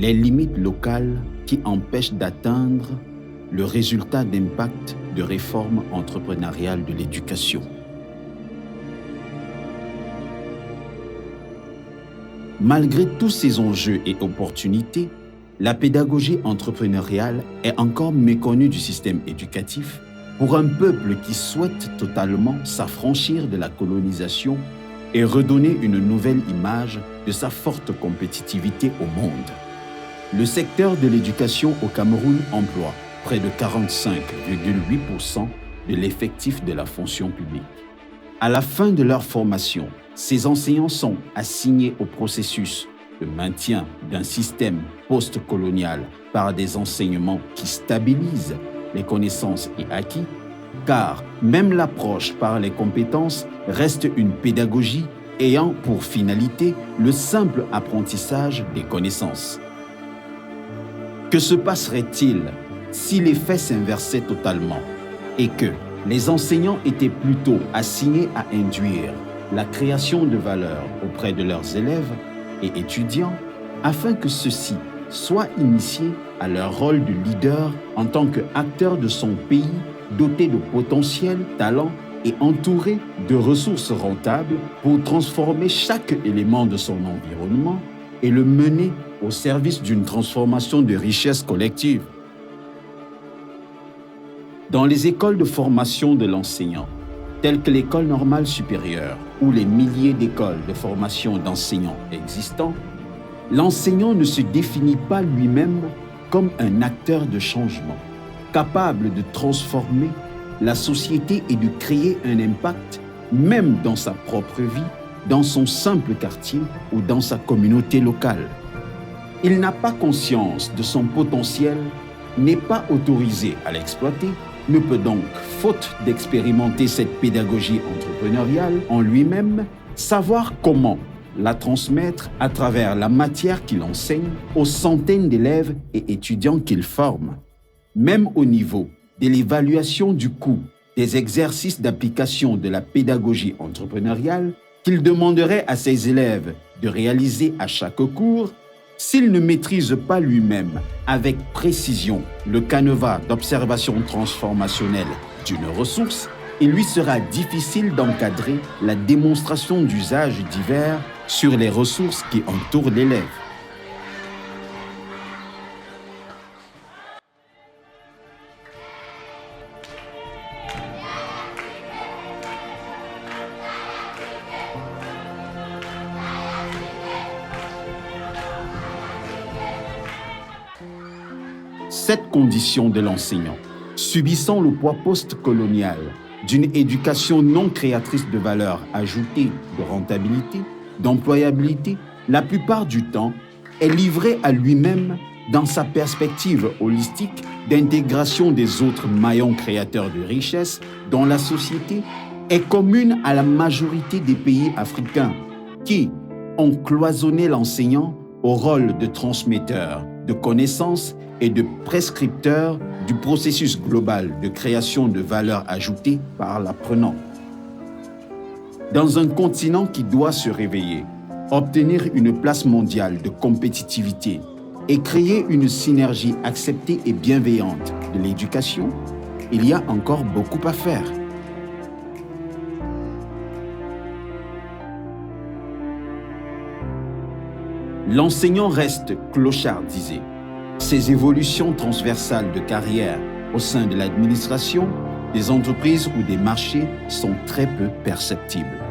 les limites locales qui empêchent d'atteindre le résultat d'impact de réforme entrepreneuriale de l'éducation. Malgré tous ces enjeux et opportunités, la pédagogie entrepreneuriale est encore méconnue du système éducatif pour un peuple qui souhaite totalement s'affranchir de la colonisation et redonner une nouvelle image de sa forte compétitivité au monde. Le secteur de l'éducation au Cameroun emploie près de 45,8% de l'effectif de la fonction publique. À la fin de leur formation, ces enseignants sont assignés au processus de maintien d'un système post-colonial par des enseignements qui stabilisent les connaissances et acquis, car même l'approche par les compétences reste une pédagogie ayant pour finalité le simple apprentissage des connaissances. Que se passerait-il si les faits s'inversaient totalement et que les enseignants étaient plutôt assignés à induire la création de valeur auprès de leurs élèves et étudiants afin que ceux-ci soient initiés à leur rôle de leader en tant qu'acteurs de son pays doté de potentiel, talent et entouré de ressources rentables pour transformer chaque élément de son environnement et le mener au service d'une transformation de richesse collective. Dans les écoles de formation de l'enseignant, telles que l'École normale supérieure ou les milliers d'écoles de formation d'enseignants existants, l'enseignant ne se définit pas lui-même comme un acteur de changement, capable de transformer la société et de créer un impact, même dans sa propre vie, dans son simple quartier ou dans sa communauté locale. Il n'a pas conscience de son potentiel, n'est pas autorisé à l'exploiter, ne peut donc, faute d'expérimenter cette pédagogie entrepreneuriale en lui-même, savoir comment la transmettre à travers la matière qu'il enseigne aux centaines d'élèves et étudiants qu'il forme. Même au niveau de l'évaluation du coût des exercices d'application de la pédagogie entrepreneuriale qu'il demanderait à ses élèves de réaliser à chaque cours, s'il ne maîtrise pas lui-même avec précision le canevas d'observation transformationnelle d'une ressource, il lui sera difficile d'encadrer la démonstration d'usages divers sur les ressources qui entourent l'élève. Cette condition de l'enseignant, subissant le poids post-colonial d'une éducation non créatrice de valeur ajoutée, de rentabilité, d'employabilité, la plupart du temps, est livré à lui-même dans sa perspective holistique d'intégration des autres maillons créateurs de richesse dont la société est commune à la majorité des pays africains qui ont cloisonné l'enseignant au rôle de transmetteur de connaissances et de prescripteur du processus global de création de valeur ajoutée par l'apprenant. Dans un continent qui doit se réveiller, obtenir une place mondiale de compétitivité et créer une synergie acceptée et bienveillante de l'éducation, il y a encore beaucoup à faire. L'enseignant reste clochardisé. Ces évolutions transversales de carrière au sein de l'administration, des entreprises ou des marchés sont très peu perceptibles.